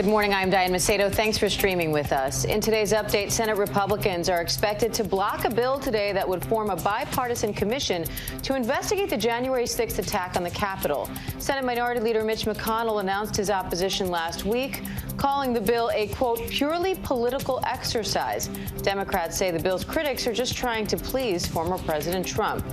Good morning, I'm Diane Macedo. Thanks for streaming with us. In today's update, Senate Republicans are expected to block a bill today that would form a bipartisan commission to investigate the January 6th attack on the Capitol. Senate Minority Leader Mitch McConnell announced his opposition last week, calling the bill a, quote, purely political exercise. Democrats say the bill's critics are just trying to please former President Trump,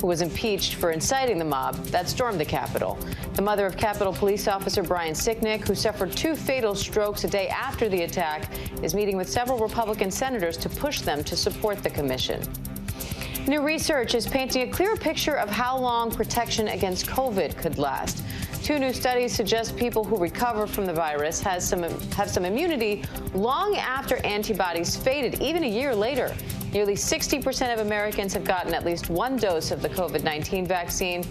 who was impeached for inciting the mob that stormed the Capitol. The mother of Capitol Police Officer Brian Sicknick, who suffered 2 fatal strokes a day after the attack, is meeting with several Republican senators to push them to support the commission. New research is painting a clearer picture of how long protection against COVID could last. 2 new studies suggest people who recover from the virus have some immunity long after antibodies faded, even a year later. Nearly 60% of Americans have gotten at least 1 dose of the COVID-19 vaccine,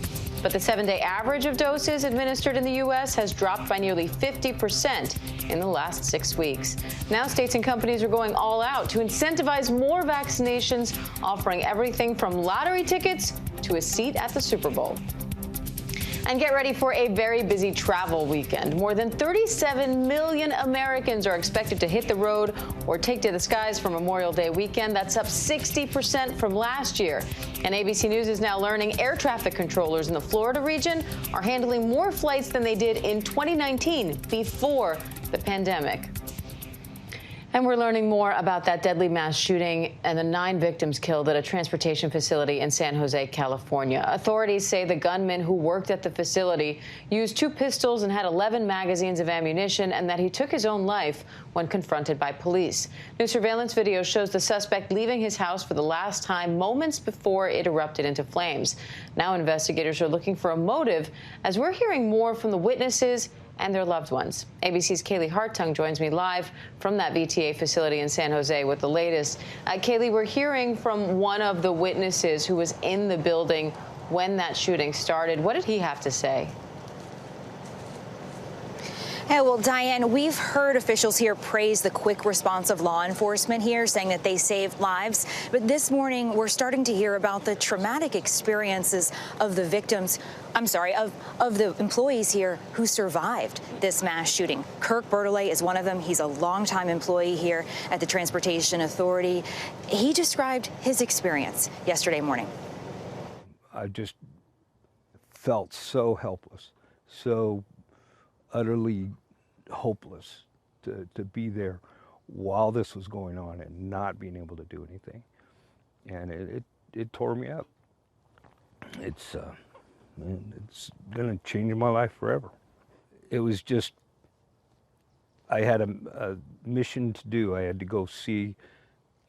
but the 7-day average of doses administered in the U.S. has dropped by nearly 50% in the last 6 weeks. Now states and companies are going all out to incentivize more vaccinations, offering everything from lottery tickets to a seat at the Super Bowl. And get ready for a very busy travel weekend. More than 37 million Americans are expected to hit the road or take to the skies for Memorial Day weekend. That's up 60% from last year. And ABC News is now learning air traffic controllers in the Florida region are handling more flights than they did in 2019, before the pandemic. And we're learning more about that deadly mass shooting and the 9 victims killed at a transportation facility in San Jose, California. Authorities say the gunman who worked at the facility used 2 pistols and had 11 magazines of ammunition, and that he took his own life when confronted by police. New surveillance video shows the suspect leaving his house for the last time moments before it erupted into flames. Now investigators are looking for a motive, as we're hearing more from the witnesses and their loved ones. ABC's Kaylee Hartung joins me live from that VTA facility in San Jose with the latest. Kaylee, we're hearing from one of the witnesses who was in the building when that shooting started. What did he have to say? Yeah, well, Diane, we've heard officials here praise the quick response of law enforcement here, saying that they saved lives. But this morning, we're starting to hear about the traumatic experiences of the victims, of the employees here who survived this mass shooting. Kirk Bertolet is one of them. He's a longtime employee here at the Transportation Authority. He described his experience yesterday morning. I just felt so helpless, so utterly hopeless to be there while this was going on and not being able to do anything. And it tore me up. It's gonna change my life forever. It was just, I had a mission to do. I had to go see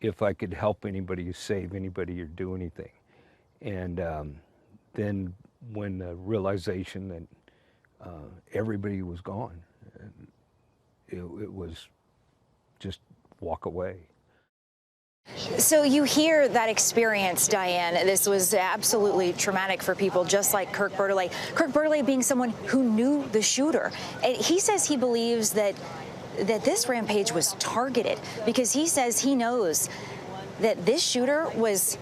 if I could help anybody, save anybody, or do anything. And then when the realization that everybody was gone, it was just walk away. So you hear that experience, Diane. This was absolutely traumatic for people just like Kirk Bertolet. Kirk Bertolet being someone who knew the shooter. And he says he believes that this rampage was targeted, because he says he knows that this shooter was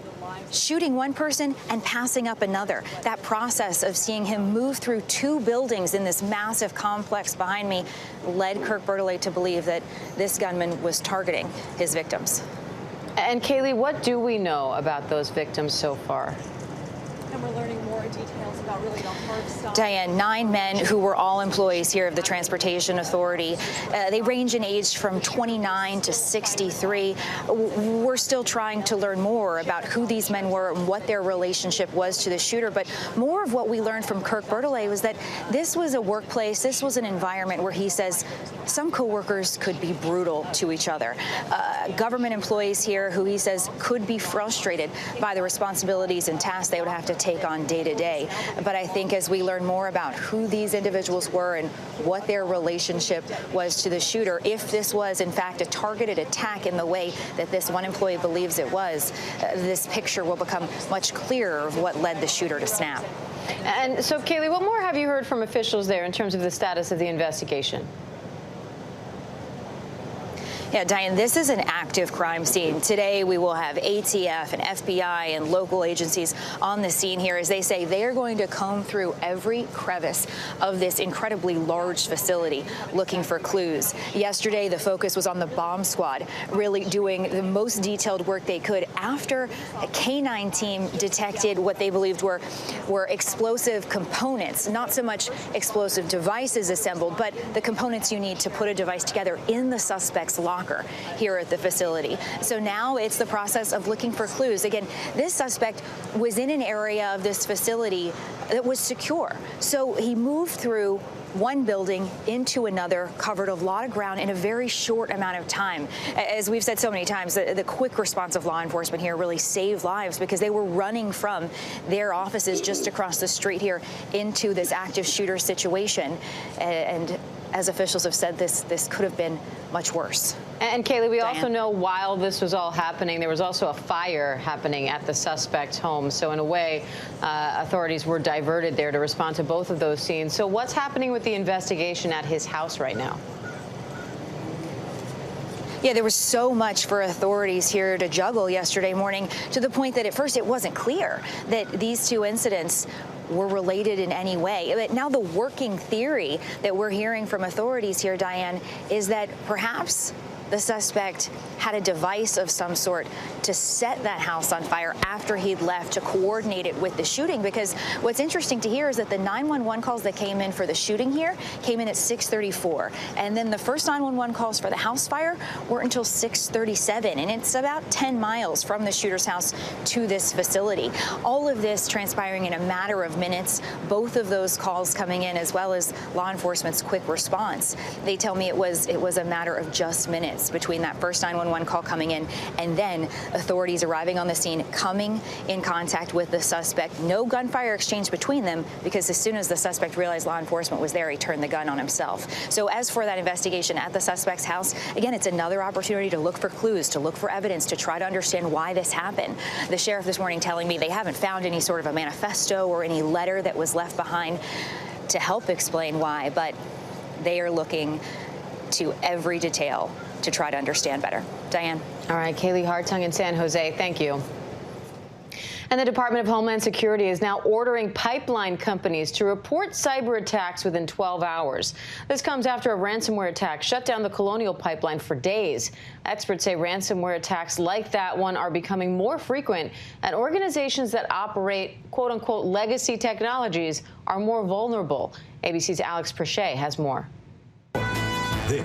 shooting one person and passing up another. That process of seeing him move through 2 buildings in this massive complex behind me led Kirk Bertolet to believe that this gunman was targeting his victims. And Kaylee, what do we know about those victims so far? And we're learning more details about really the hard stuff. Diane, 9 men who were all employees here of the Transportation Authority. They range in age from 29 to 63. We're still trying to learn more about who these men were and what their relationship was to the shooter. But more of what we learned from Kirk Bertolet was that this was a workplace, this was an environment where he says some coworkers could be brutal to each other. Government employees here who he says could be frustrated by the responsibilities and tasks they would have to take on day to day. But I think as we learn more about who these individuals were and what their relationship was to the shooter, if this was in fact a targeted attack in the way that this one employee believes it was, this picture will become much clearer of what led the shooter to snap. And so, Kaylee, what more have you heard from officials there in terms of the status of the investigation? Yeah, Diane, this is an active crime scene. Today, we will have ATF and FBI and local agencies on the scene here as they say they are going to comb through every crevice of this incredibly large facility looking for clues. Yesterday, the focus was on the bomb squad, really doing the most detailed work they could after a K-9 team detected what they believed were explosive components, not so much explosive devices assembled, but the components you need to put a device together in the suspect's locker here at the facility. So now it's the process of looking for clues. Again, this suspect was in an area of this facility that was secure. So he moved through one building into another, covered a lot of ground in a very short amount of time. As we've said so many times, the quick response of law enforcement here really saved lives because they were running from their offices just across the street here into this active shooter situation. And as officials have said, this could have been much worse. And Kaylee, we Diane. also know while this was all happening, there was also a fire happening at the suspect's home. So in a way, authorities were diverted there to respond to both of those scenes. So what's happening with the investigation at his house right now? Yeah, there was so much for authorities here to juggle yesterday morning, to the point that at first it wasn't clear that these two incidents were related in any way. But now the working theory that we're hearing from authorities here, Diane, is that perhaps the suspect had a device of some sort to set that house on fire after he'd left to coordinate it with the shooting. Because what's interesting to hear is that the 911 calls that came in for the shooting here came in at 6:34. And then the first 911 calls for the house fire weren't until 6:37. And it's about 10 miles from the shooter's house to this facility. All of this transpiring in a matter of minutes, both of those calls coming in as well as law enforcement's quick response. They tell me it was a matter of just minutes between that first 911 call coming in and then authorities arriving on the scene, coming in contact with the suspect. No gunfire exchange between them because as soon as the suspect realized law enforcement was there, he turned the gun on himself. So as for that investigation at the suspect's house, again, it's another opportunity to look for clues, to look for evidence, to try to understand why this happened. The sheriff this morning telling me they haven't found any sort of a manifesto or any letter that was left behind to help explain why, but they are looking to every detail to try to understand better. Diane. All right, Kaylee Hartung in San Jose, thank you. And the Department of Homeland Security is now ordering pipeline companies to report cyber attacks within 12 hours. This comes after a ransomware attack shut down the Colonial Pipeline for days. Experts say ransomware attacks like that one are becoming more frequent, and organizations that operate quote-unquote legacy technologies are more vulnerable. ABC's Alex Perche has more.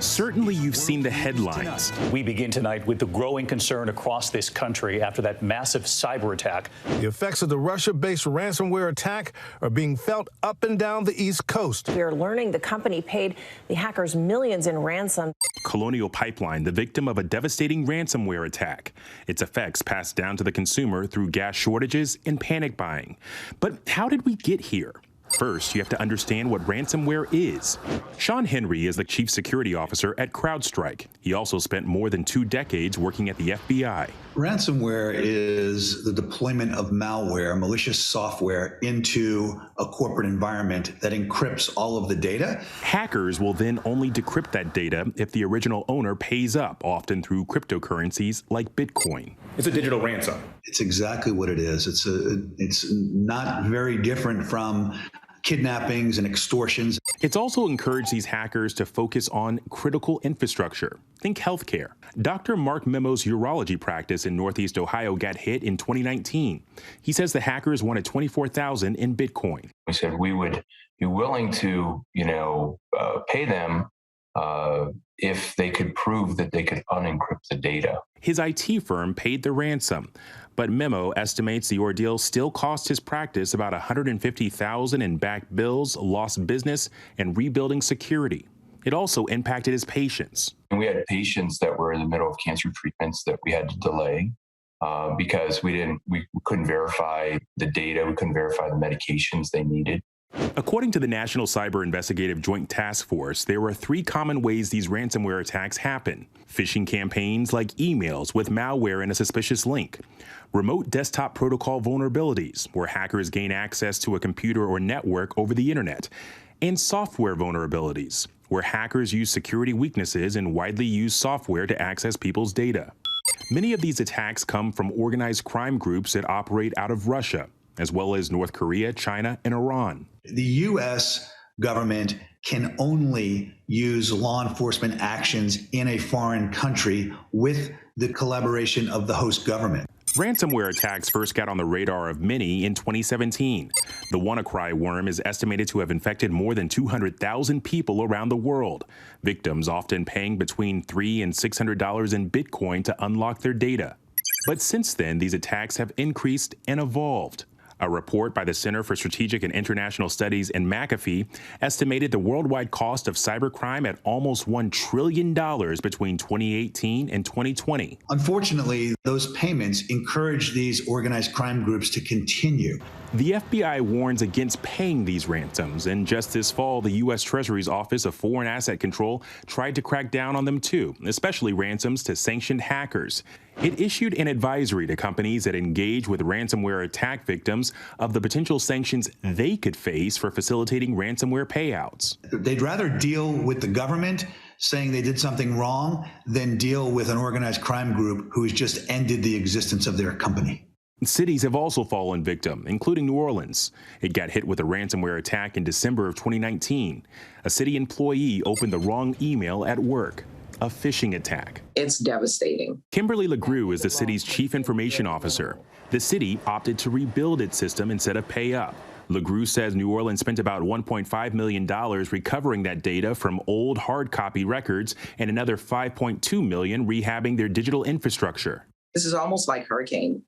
Certainly you've seen the headlines. We begin tonight with the growing concern across this country after that massive cyber attack. The effects of the Russia-based ransomware attack are being felt up and down the East Coast. We are learning the company paid the hackers millions in ransom. Colonial Pipeline, the victim of a devastating ransomware attack. Its effects passed down to the consumer through gas shortages and panic buying. But how did we get here? First, you have to understand what ransomware is. Sean Henry is the chief security officer at CrowdStrike. He also spent more than 2 decades working at the FBI. Ransomware is the deployment of malware, malicious software, into a corporate environment that encrypts all of the data. Hackers will then only decrypt that data if the original owner pays up, often through cryptocurrencies like Bitcoin. It's a digital ransom. It's exactly what it is. It's not very different from kidnappings and extortions. It's also encouraged these hackers to focus on critical infrastructure. Think healthcare. Dr. Mark Memo's urology practice in Northeast Ohio got hit in 2019. He says the hackers wanted $24,000 in Bitcoin. We said we would be willing to, pay them if they could prove that they could unencrypt the data. His IT firm paid the ransom, but Memo estimates the ordeal still cost his practice about $150,000 in back bills, lost business, and rebuilding security. It also impacted his patients. And we had patients that were in the middle of cancer treatments that we had to delay because we couldn't verify the data, we couldn't verify the medications they needed. According to the National Cyber Investigative Joint Task Force, there are 3 common ways these ransomware attacks happen. Phishing campaigns like emails with malware and a suspicious link. Remote desktop protocol vulnerabilities, where hackers gain access to a computer or network over the internet. And software vulnerabilities, where hackers use security weaknesses in widely used software to access people's data. Many of these attacks come from organized crime groups that operate out of Russia, as well as North Korea, China, and Iran. The U.S. government can only use law enforcement actions in a foreign country with the collaboration of the host government. Ransomware attacks first got on the radar of many in 2017. The WannaCry worm is estimated to have infected more than 200,000 people around the world, victims often paying between $300 and $600 in Bitcoin to unlock their data. But since then, these attacks have increased and evolved. A report by the Center for Strategic and International Studies and McAfee estimated the worldwide cost of cybercrime at almost $1 trillion between 2018 and 2020. Unfortunately, those payments encourage these organized crime groups to continue. The FBI warns against paying these ransoms, and just this fall, the U.S. Treasury's Office of Foreign Asset Control tried to crack down on them too, especially ransoms to sanctioned hackers. It issued an advisory to companies that engage with ransomware attack victims of the potential sanctions they could face for facilitating ransomware payouts. They'd rather deal with the government saying they did something wrong than deal with an organized crime group who has just ended the existence of their company. Cities have also fallen victim, including New Orleans. It got hit with a ransomware attack in December of 2019. A city employee opened the wrong email at work. A phishing attack. It's devastating. Kimberly LeGroux is the city's chief information officer. The city opted to rebuild its system instead of pay up. LeGroux says New Orleans spent about $1.5 million recovering that data from old hard copy records and another $5.2 million rehabbing their digital infrastructure. This is almost like hurricane.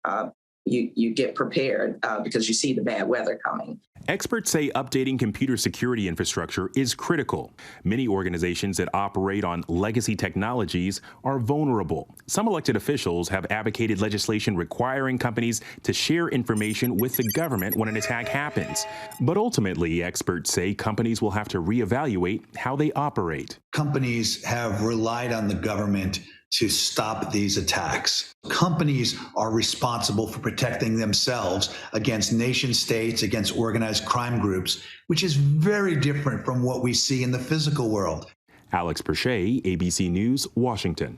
You get prepared because you see the bad weather coming. Experts say updating computer security infrastructure is critical. Many organizations that operate on legacy technologies are vulnerable. Some elected officials have advocated legislation requiring companies to share information with the government when an attack happens. But ultimately, experts say companies will have to reevaluate how they operate. Companies have relied on the government to stop these attacks. Companies are responsible for protecting themselves against nation states, against organized crime groups, which is very different from what we see in the physical world. Alex Perche, ABC News, Washington.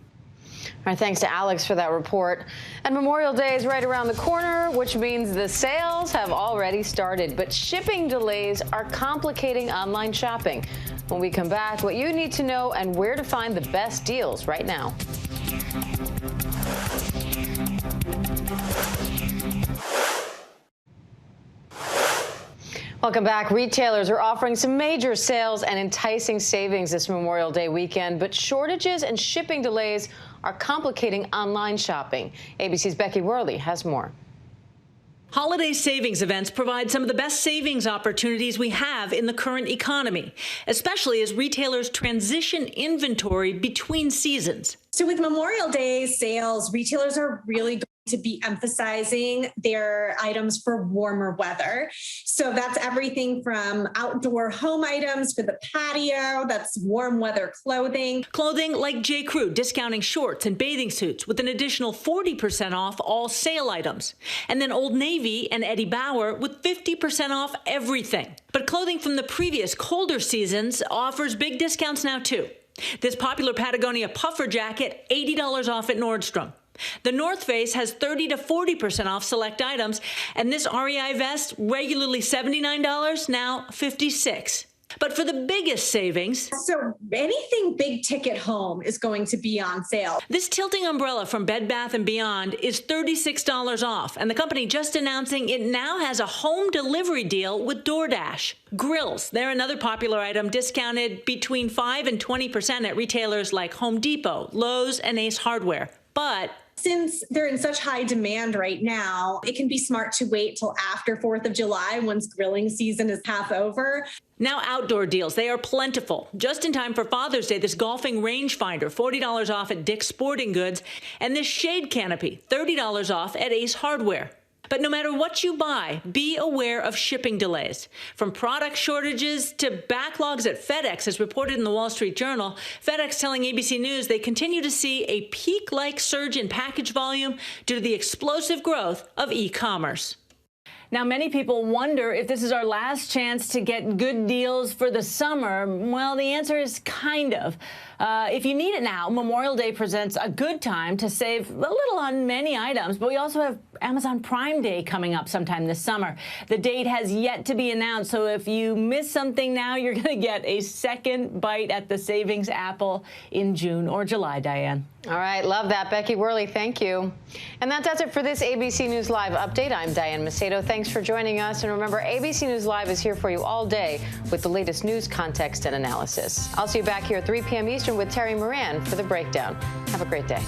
All right, thanks to Alex for that report. And Memorial Day is right around the corner, which means the sales have already started. But shipping delays are complicating online shopping. When we come back, what you need to know and where to find the best deals right now. Welcome back. Retailers are offering some major sales and enticing savings this Memorial Day weekend, but shortages and shipping delays are complicating online shopping. ABC's Becky Worley has more. Holiday savings events provide some of the best savings opportunities we have in the current economy, especially as retailers transition inventory between seasons. So with Memorial Day sales, retailers are really going to be emphasizing their items for warmer weather. So that's everything from outdoor home items for the patio, that's warm weather clothing. Clothing like J. Crew discounting shorts and bathing suits with an additional 40% off all sale items. And then Old Navy and Eddie Bauer with 50% off everything. But clothing from the previous colder seasons offers big discounts now too. This popular Patagonia puffer jacket, $80 off at Nordstrom. The North Face has 30 to 40% off select items, and this REI vest, regularly $79, now $56. But for the biggest savings, so anything big ticket home is going to be on sale. This tilting umbrella from Bed Bath & Beyond is $36 off, and the company just announcing it now has a home delivery deal with DoorDash. Grills, they're another popular item discounted between 5 and 20% at retailers like Home Depot, Lowe's, and Ace Hardware. But since they're in such high demand right now, it can be smart to wait till after 4th of July once grilling season is half over. Now outdoor deals, they are plentiful. Just in time for Father's Day, this golfing rangefinder, $40 off at Dick's Sporting Goods, and this shade canopy, $30 off at Ace Hardware. But no matter what you buy, be aware of shipping delays. From product shortages to backlogs at FedEx, as reported in the Wall Street Journal, FedEx telling ABC News they continue to see a peak-like surge in package volume due to the explosive growth of e-commerce. Now, many people wonder if this is our last chance to get good deals for the summer. Well, the answer is kind of. If you need it now, Memorial Day presents a good time to save a little on many items, but we also have Amazon Prime Day coming up sometime this summer. The date has yet to be announced, so if you miss something now, you're going to get a second bite at the savings apple in June or July, Diane. All right, love that. Becky Worley, thank you. And that does it for this ABC News Live update. I'm Diane Macedo. Thanks for joining us. And remember, ABC News Live is here for you all day with the latest news, context, and analysis. I'll see you back here at 3 p.m. Eastern with Terry Moran for The Breakdown. Have a great day.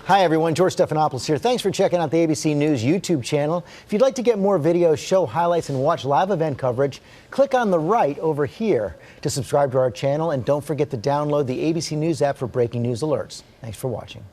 Hi, everyone. George Stephanopoulos here. Thanks for checking out the ABC News YouTube channel. If you'd like to get more videos, show highlights, and watch live event coverage, click on the right over here to subscribe to our channel. And don't forget to download the ABC News app for breaking news alerts. Thanks for watching.